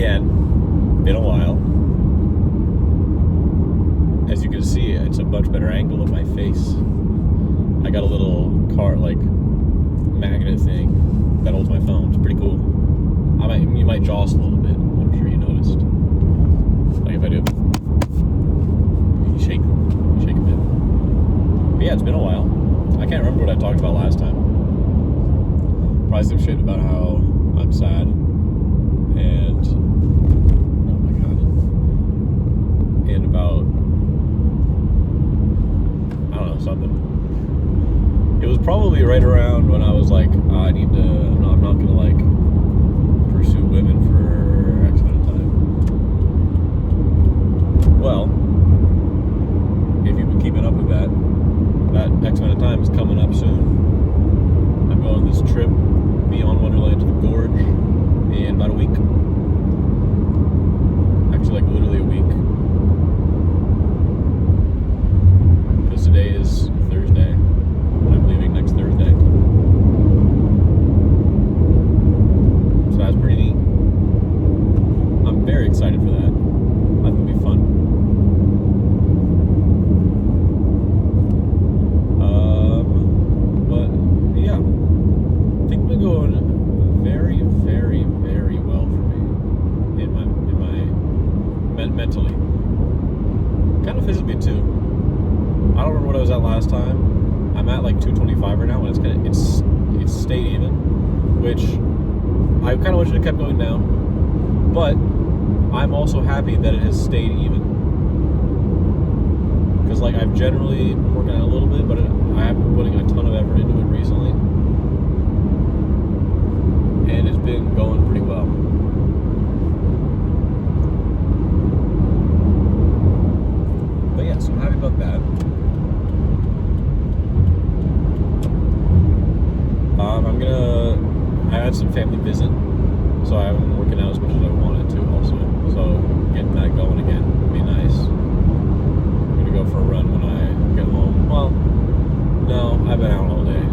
again, been a while. As you can see, it's a much better angle of my face. I got a little magnet thing that holds my phone. It's pretty cool. You might jostle a little bit. I'm sure you noticed. Like if I do, you shake a bit. But yeah, it's been a while. I can't remember what I talked about last time. Probably some shit about how I'm sad and oh my god, and about I don't know, something. It was probably right around when I was like, I'm not gonna like pursue women for X amount of time. Well, if you've been keeping up with that X amount of time is coming up soon. I'm going this trip beyond Wonderland to the Gorge in about a week. Actually, like literally a week. Because today is Thursday, and I'm leaving next Thursday. So that's pretty neat. I'm very excited for that. I think it'll be fun. But yeah, I think we're going very, very, very well for me in my mentally, kind of physically too. I don't remember what I was at last time. I'm at like 225 right now, and it's stayed even, which I kind of wish it had kept going down. But I'm also happy that it has stayed even, because like I've generally been working out a little bit, but I haven't been putting a ton of effort into it recently, and it's been going pretty well. But yeah, so I'm happy about that. I had some family visit, so I haven't been working out as much as I wanted to also. So getting that going again would be nice. I'm gonna go for a run when I get home. Well, no, I've been out all day.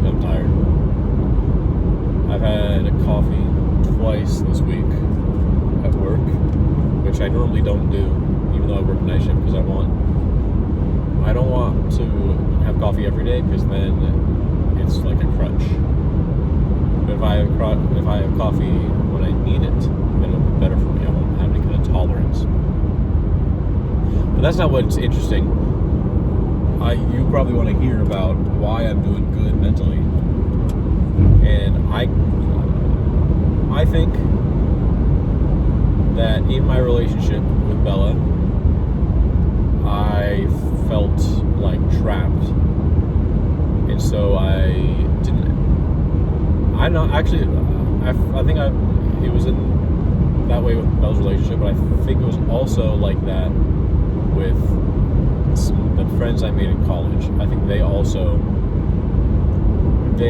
I'm tired. I've had a coffee twice this week at work, which I normally don't do, even though I work night shift, because I don't want to have coffee every day, because then it's like a crutch. But if I have coffee when I need it, then it'll be better for me. I won't have any kind of tolerance. But that's not what's interesting. You probably want to hear about why I'm doing good mentally. And I think that in my relationship with Bella, I felt like trapped. And so it was in that way with Bella's relationship, but I think it was also like that with the friends I made in college. I think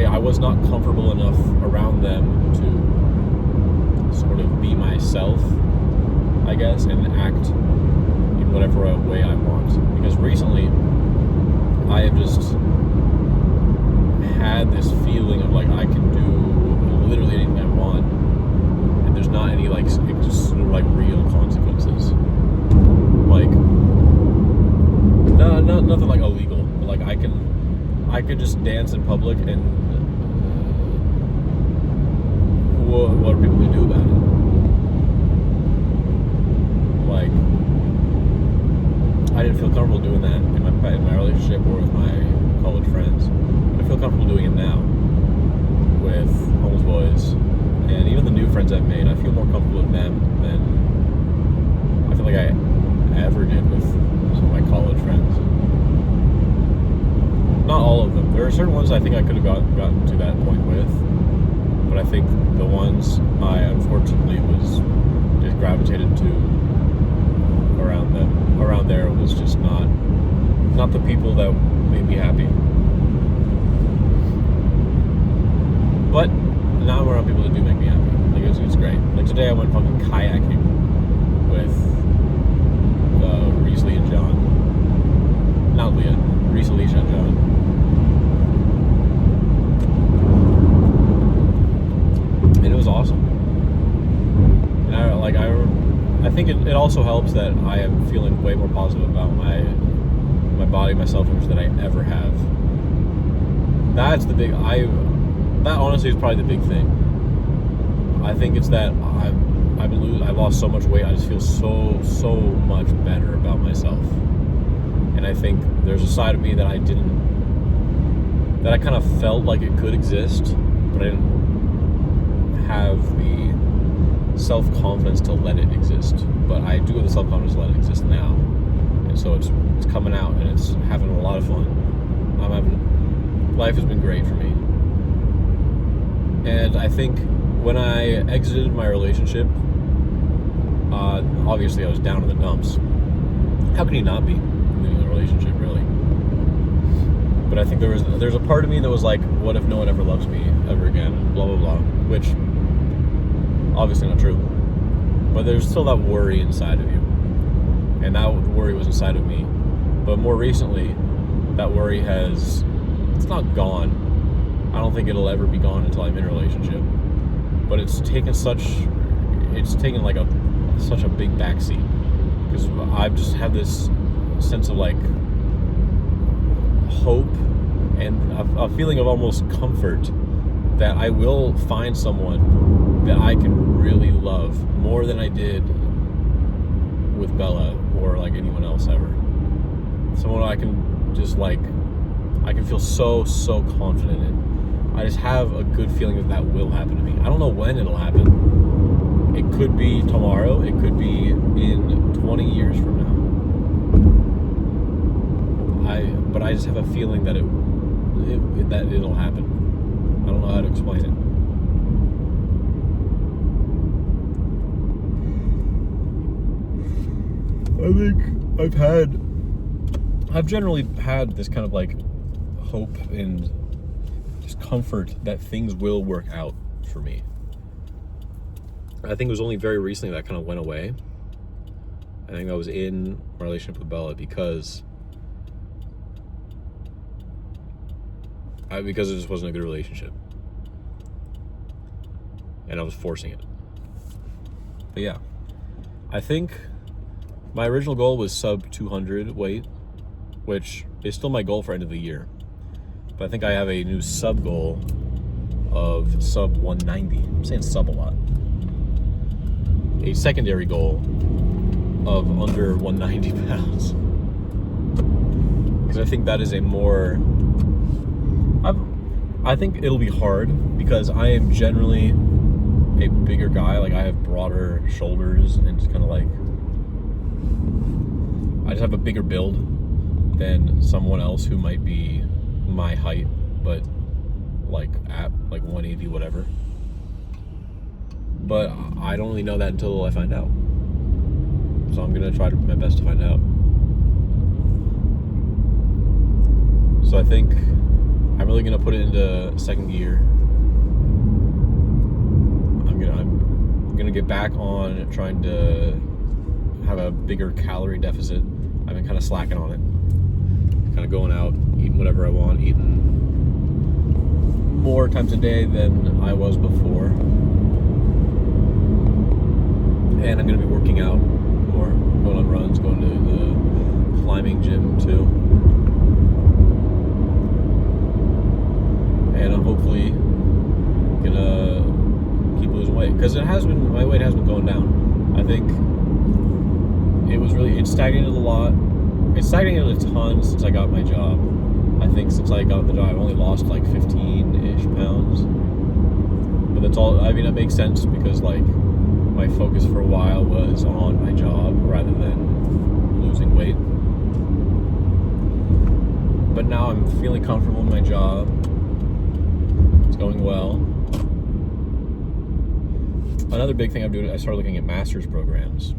I was not comfortable enough around them to sort of be myself, I guess, and act in whatever way I want. Because recently, I have just had this feeling of like I can do literally anything I want, and there's not any like just sort of like real consequences. Like nothing like illegal, but like I could just dance in public, and what are people gonna do about it? Like I didn't feel comfortable doing that in my relationship or with my college friends. I feel comfortable doing it now with homeless boys, and even the new friends I've made. I feel more comfortable with them than I feel like I ever did with some of my college friends. Not all of them. There are certain ones I think I could have gotten to that point with, but I think the ones I unfortunately was just gravitated to around there was just not the people that made me happy. But now I'm around people that do make me happy. Like it's great. Like today I went fucking kayaking with Reese, Lee, and John. Not Leah. Reese, Alicia, and John. And it was awesome. think it also helps that I am feeling way more positive about my body, my self-image than I ever have. That's the big. That honestly is probably the big thing. I think it's that I lost so much weight. I just feel so much better about myself. And I think there's a side of me that I kind of felt like it could exist, but I didn't have the self-confidence to let it exist. But I do have the self-confidence to let it exist now. And so it's coming out, and it's having a lot of fun. Life has been great for me. And I think when I exited my relationship, obviously I was down in the dumps. How can you not be leaving a relationship, really? But I think there's a part of me that was like, what if no one ever loves me ever again? Blah, blah, blah. Which, obviously not true. But there's still that worry inside of you. And that worry was inside of me. But more recently, that worry it's not gone. I don't think it'll ever be gone until I'm in a relationship. But it's taken such a big backseat. Because I've just had this sense of like hope and a feeling of almost comfort that I will find someone that I can really love more than I did with Bella or like anyone else ever. Someone I can just like, I can feel so confident in. I just have a good feeling that will happen to me. I don't know when it'll happen. It could be tomorrow. It could be in 20 years from now. But I just have a feeling that it'll happen. I don't know how to explain it. I think I've generally had this kind of like hope and just comfort that things will work out for me. I think it was only very recently that kind of went away. I think I was in my relationship with Bella because it just wasn't a good relationship. And I was forcing it. But yeah, I think my original goal was sub 200 weight, which is still my goal for end of the year. But I think I have a new sub goal of sub 190. I'm saying sub a lot. A secondary goal of under 190 pounds. Because I think that is a more... I think it'll be hard because I am generally a bigger guy. Like I have broader shoulders and just kind of like... I just have a bigger build than someone else who might be my height, but like at like 180, whatever. But I don't really know that until I find out. So I'm gonna try my best to find out. So I think I'm really gonna put it into second gear. I'm gonna get back on trying to have a bigger calorie deficit. I've been kind of slacking on it. Kind of going out, eating whatever I want, eating more times a day than I was before. And I'm going to be working out more, going on runs, going to the climbing gym too. And I'm hopefully going to keep losing weight. Because my weight has been going down. I think it's stagnated a lot. It's stagnated a ton since I got my job. I think since I got the job, I've only lost like 15-ish pounds. But that's all, I mean, that makes sense because like my focus for a while was on my job rather than losing weight. But now I'm feeling comfortable in my job. It's going well. Another big thing I'm doing, I started looking at master's programs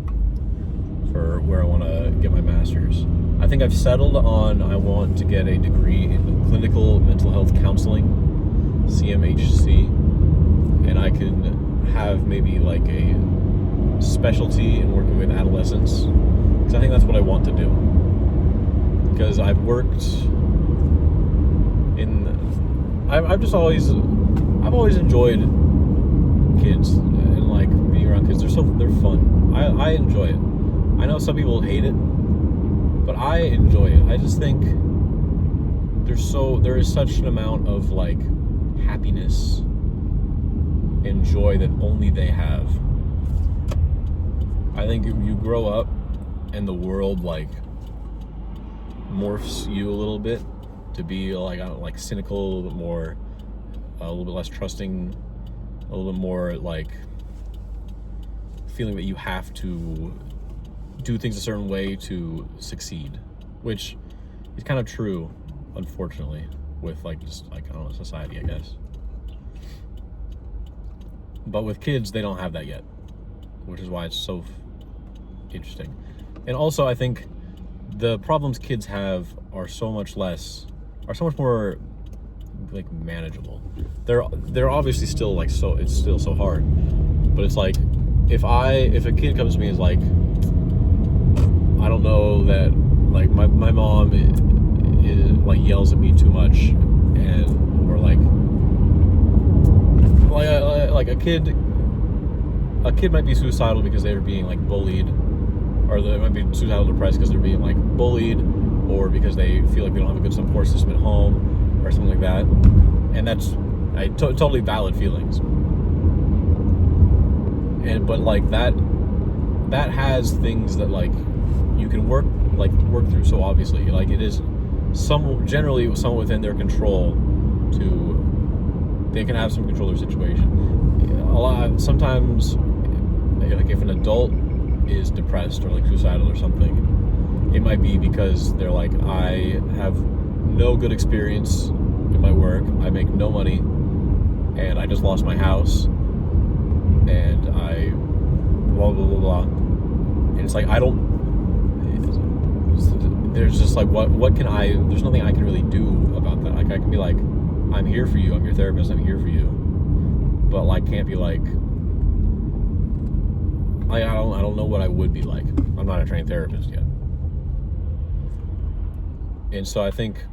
for where I want to get my master's. I think I've settled on I want to get a degree in clinical mental health counseling, CMHC, and I can have maybe like a specialty in working with adolescents, because I think that's what I want to do. Because I've worked I've always enjoyed kids and like being around kids. They're fun. I enjoy it. I know some people hate it, but I enjoy it. I just think there is such an amount of like happiness and joy that only they have. I think if you grow up and the world like morphs you a little bit to be like cynical, a little bit less trusting, a little bit more like feeling that you have to do things a certain way to succeed, which is kind of true, unfortunately, with like just like, I don't know, society, I guess. But with kids, they don't have that yet, which is why it's so interesting. And also, I think the problems kids have are so much more like manageable. They're obviously still like it's still so hard, but it's like if a kid comes to me and is like, I don't know, that like my mom is like yells at me too much, and or like a kid might be suicidal because they're being like bullied, or they might be suicidal depressed because they're being like bullied, or because they feel like they don't have a good support system at home or something like that. And that's totally valid feelings. But like that has things that like you can work through. So obviously, like, it is generally somewhat within their control they can have some control of their situation. Sometimes, like if an adult is depressed or like suicidal or something, it might be because they're like, I have no good experience in my work, I make no money, and I just lost my house, and I blah blah blah blah. And it's like, there's just like, what can there's nothing I can really do about that. Like, I can be like, I'm here for you, I'm your therapist, I'm here for you, but like, can't be like, I don't know what I would be like. I'm not a trained therapist yet. And so I think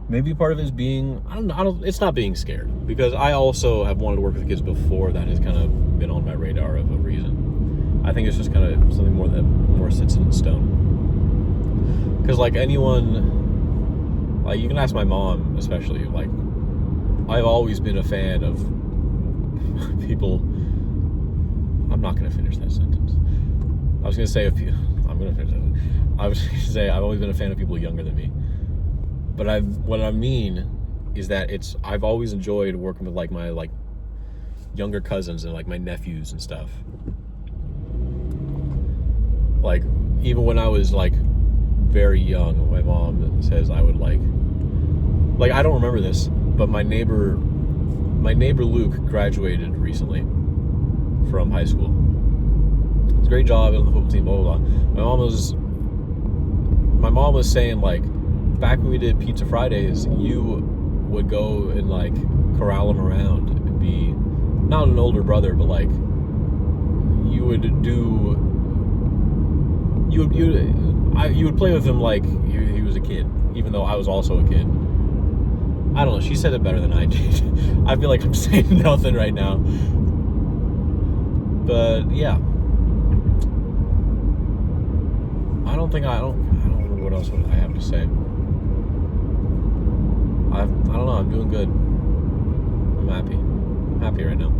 maybe part of it is being, it's not being scared, because I also have wanted to work with kids before. That has kind of been on my radar of a reason. I think it's just kind of something more sits in stone. Because like anyone, like you can ask my mom especially, like I've always been a fan of people. I'm not going to finish that sentence. I was going to say I'm going to finish it. I was going to say I've always been a fan of people younger than me. But what I mean is that I've always enjoyed working with like my like younger cousins and like my nephews and stuff. Like even when I was like very young, my mom says I would like I don't remember this, but my neighbor Luke graduated recently from high school. It's a great job on the football team, blah blah blah. My mom was saying, like, back when we did Pizza Fridays, you would go and like corral him around and be not an older brother, but like you would play with him like he was a kid, even though I was also a kid. I don't know, she said it better than I did. I feel like I'm saying nothing right now. But yeah, I don't know what else I have to say. I don't know, I'm doing good. I'm happy right now.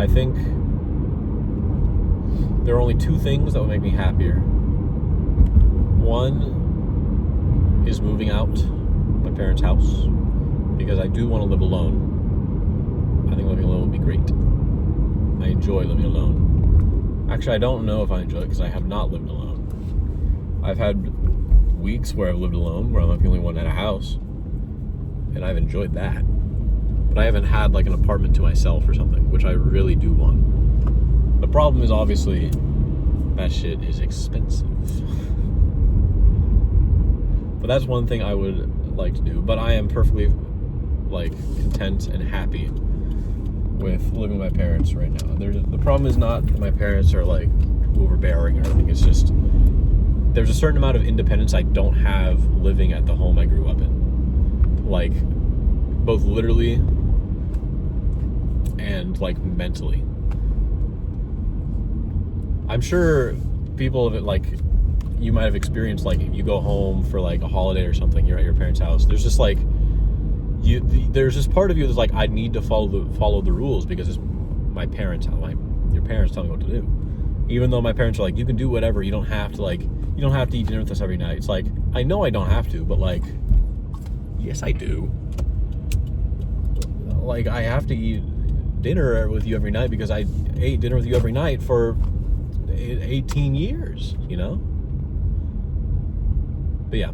I think there are only two things that would make me happier. One is moving out my parents' house, because I do want to live alone. I think living alone would be great. I enjoy living alone. Actually, I don't know if I enjoy it, because I have not lived alone. I've had weeks where I've lived alone, where I'm not the only one at a house, and I've enjoyed that. But I haven't had like an apartment to myself or something, which I really do want. The problem is obviously that shit is expensive. But that's one thing I would like to do. But I am perfectly like content and happy with living with my parents right now. The problem is not that my parents are like overbearing or anything. It's just there's a certain amount of independence I don't have living at the home I grew up in. Like both literally and like mentally. I'm sure people have like, you might have experienced, like, you go home for like a holiday or something, you're at your parents' house, there's just like, there's this part of you that's like, I need to follow the rules because it's my parents, your parents tell me what to do. Even though my parents are like, you can do whatever, you don't have to eat dinner with us every night. It's like, I know I don't have to, but like, yes I do. Like, I have to eat dinner with you every night because I ate dinner with you every night for 18 years, you know? But yeah,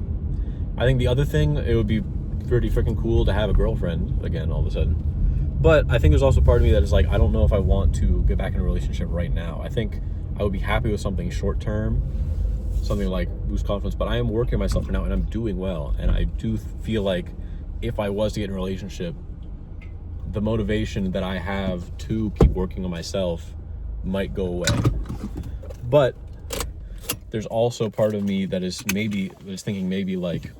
I think the other thing, it would be pretty freaking cool to have a girlfriend again all of a sudden. But I think there's also part of me that is like, I don't know if I want to get back in a relationship right now. I think I would be happy with something short term, something like boost confidence, but I am working myself now and I'm doing well. And I do feel like if I was to get in a relationship, the motivation that I have to keep working on myself might go away. But there's also part of me that is thinking maybe like,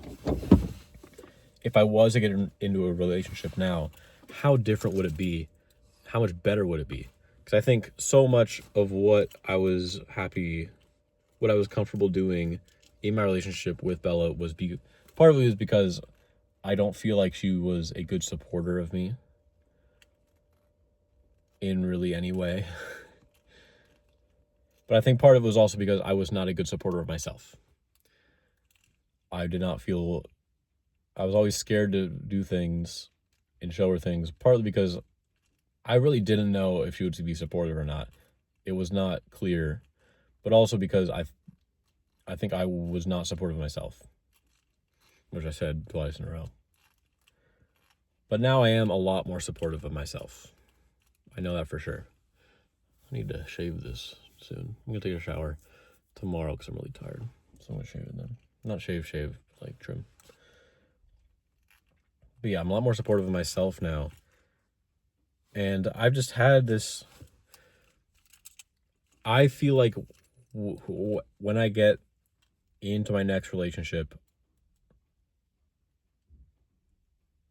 if I was to get into a relationship now, how different would it be? How much better would it be? Because I think so much of what I was comfortable doing in my relationship with Bella part of it was because I don't feel like she was a good supporter of me in really any way. But I think part of it was also because I was not a good supporter of myself. I was always scared to do things and show her things, partly because I really didn't know if she would be supportive or not. It was not clear, but also because I think I was not supportive of myself, which I said twice in a row. But now I am a lot more supportive of myself. I know that for sure. I need to shave this soon. I'm going to take a shower tomorrow because I'm really tired. So I'm going to shave it then. Not shave, like trim. But yeah, I'm a lot more supportive of myself now. And I've just had this, I feel like when I get into my next relationship,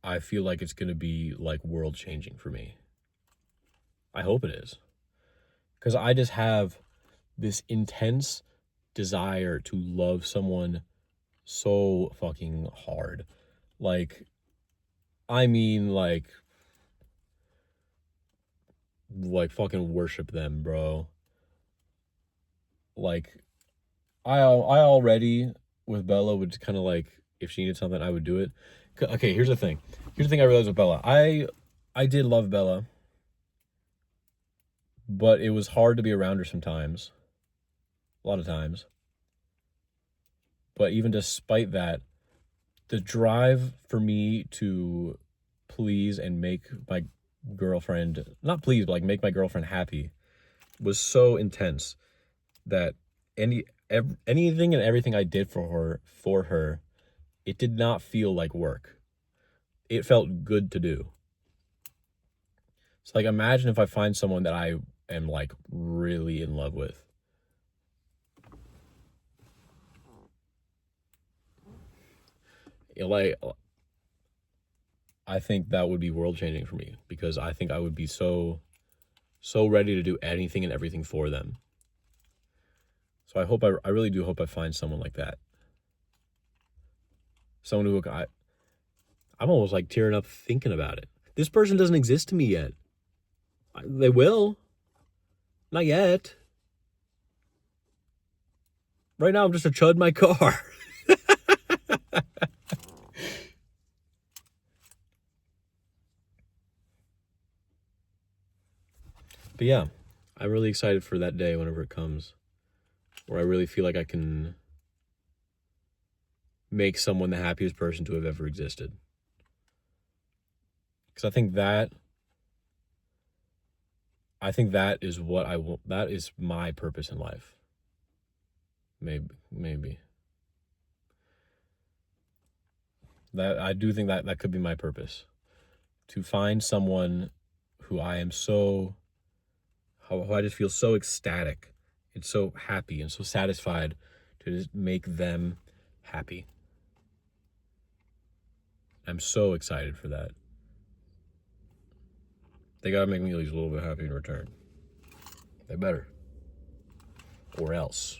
I feel like it's going to be like world changing for me. I hope it is. Because I just have this intense desire to love someone so fucking hard. Like, I mean, like fucking worship them, bro. Like, I already, with Bella, would kind of like, if she needed something, I would do it. Okay, here's the thing. Here's the thing I realized with Bella. I did love Bella, but it was hard to be around her sometimes. A lot of times. But even despite that, the drive for me to please and make my girlfriend, not please, but like make my girlfriend happy, was so intense that anything and everything I did for her, it did not feel like work. It felt good to do. So like, imagine if I find someone that I am like really in love with. Like, I think that would be world changing for me, because I think I would be so ready to do anything and everything for them. So I really do hope I find someone like that. Someone who I'm almost like tearing up thinking about it. This person doesn't exist to me yet. They will. Not yet. Right now I'm just a chud in my car. But yeah, I'm really excited for that day whenever it comes, where I really feel like I can make someone the happiest person to have ever existed. Because I think that is what I want. That is my purpose in life. Maybe. That I do think that could be my purpose. To find someone who I am how I just feel so ecstatic and so happy and so satisfied to just make them happy. I'm so excited for that. They gotta make me at least a little bit happy in return. They better. or else.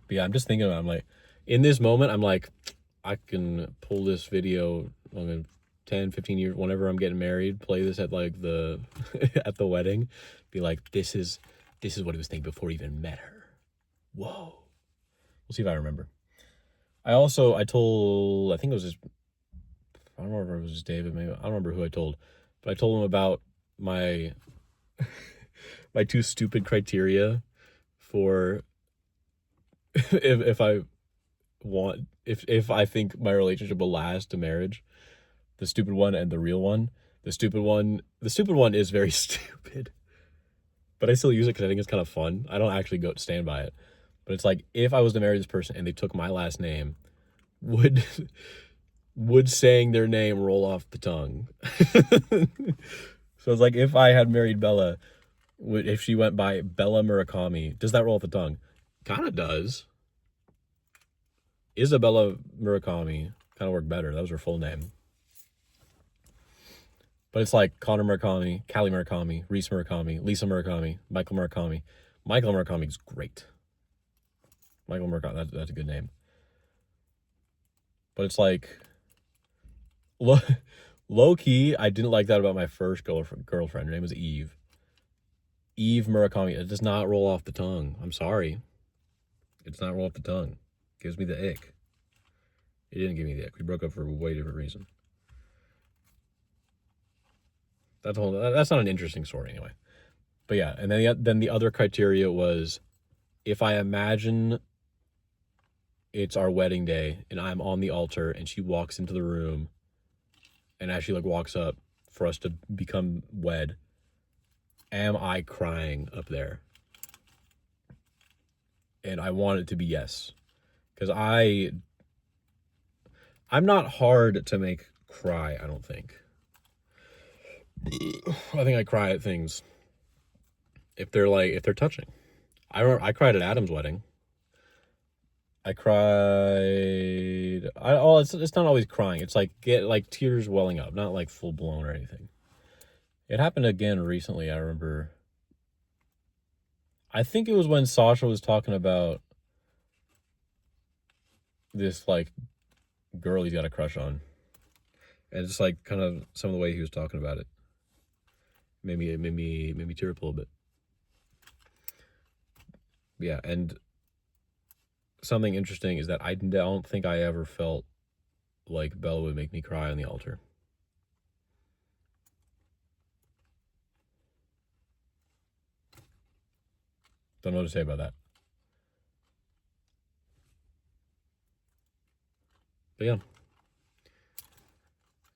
But yeah, I'm just thinking about it. I'm like, in this moment, I'm like, I can pull this video on 10, 15 years, whenever I'm getting married, play this at like the at the wedding, be like, this is what he was thinking before he even met her. Whoa. We'll see if I remember. I think it was just, I don't remember if it was just David, maybe, I don't remember who I told, but I told him about my my two stupid criteria for if I want, if I think my relationship will last to marriage. The stupid one and the real one. The stupid one is very stupid, but I still use it because I think it's kind of fun. I don't actually stand by it, but it's like, if I was to marry this person and they took my last name, would saying their name roll off the tongue? So it's like, if I had married Bella, if she went by Bella Murakami, does that roll off the tongue? Kind of does. Isabella Murakami kind of worked better. That was her full name. But it's like Connor Murakami, Callie Murakami, Reese Murakami, Lisa Murakami, Michael Murakami. Michael Murakami is great. Michael Murakami, that's a good name. But it's like, low key, I didn't like that about my first girlfriend. Her name was Eve. Eve Murakami. It does not roll off the tongue. I'm sorry. It does not roll off the tongue. It gives me the ick. It didn't give me the ick. We broke up for a way different reason. That's not an interesting story anyway. But yeah, and then the other criteria was, if I imagine it's our wedding day and I'm on the altar and she walks into the room, and as she like walks up for us to become wed, am I crying up there? And I want it to be yes, because I'm not hard to make cry, I don't think. I think I cry at things if they're touching. I cried at Adam's wedding. I cried. It's not always crying. It's like tears welling up, not like full blown or anything. It happened again recently. I remember. I think it was when Sasha was talking about this like girl he's got a crush on, and just like kind of some of the way he was talking about it made me tear up a little bit. Yeah, and something interesting is that I don't think I ever felt like Bella would make me cry on the altar. Don't know what to say about that. But yeah.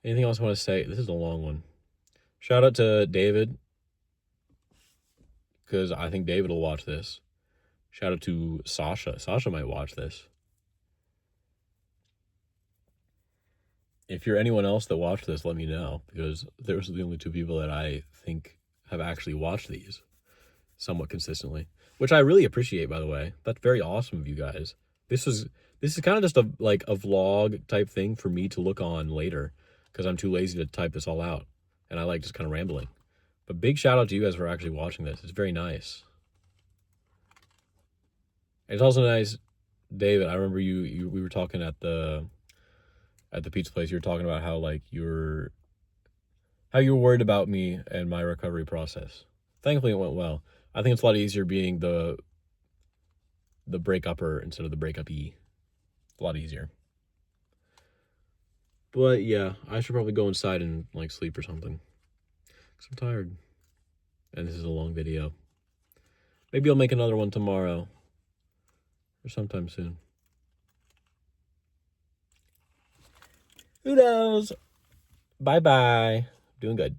Anything else I want to say? This is a long one. Shout out to David, because I think David will watch this. Shout out to Sasha. Sasha might watch this. If you're anyone else that watched this, let me know, because those are the only two people that I think have actually watched these somewhat consistently, which I really appreciate, by the way. That's very awesome of you guys. This is kind of just a vlog type thing for me to look on later, because I'm too lazy to type this all out, and I like just kind of rambling. But big shout out to you guys for actually watching this. It's very nice. It's also nice, David. I remember we were talking at the pizza place. You were talking about how you were worried about me and my recovery process. Thankfully, it went well. I think it's a lot easier being the break-upper instead of the breakup-y. It's a lot easier. But yeah, I should probably go inside and sleep or something, because I'm tired. And this is a long video. Maybe I'll make another one tomorrow or sometime soon. Who knows? Bye-bye. Doing good.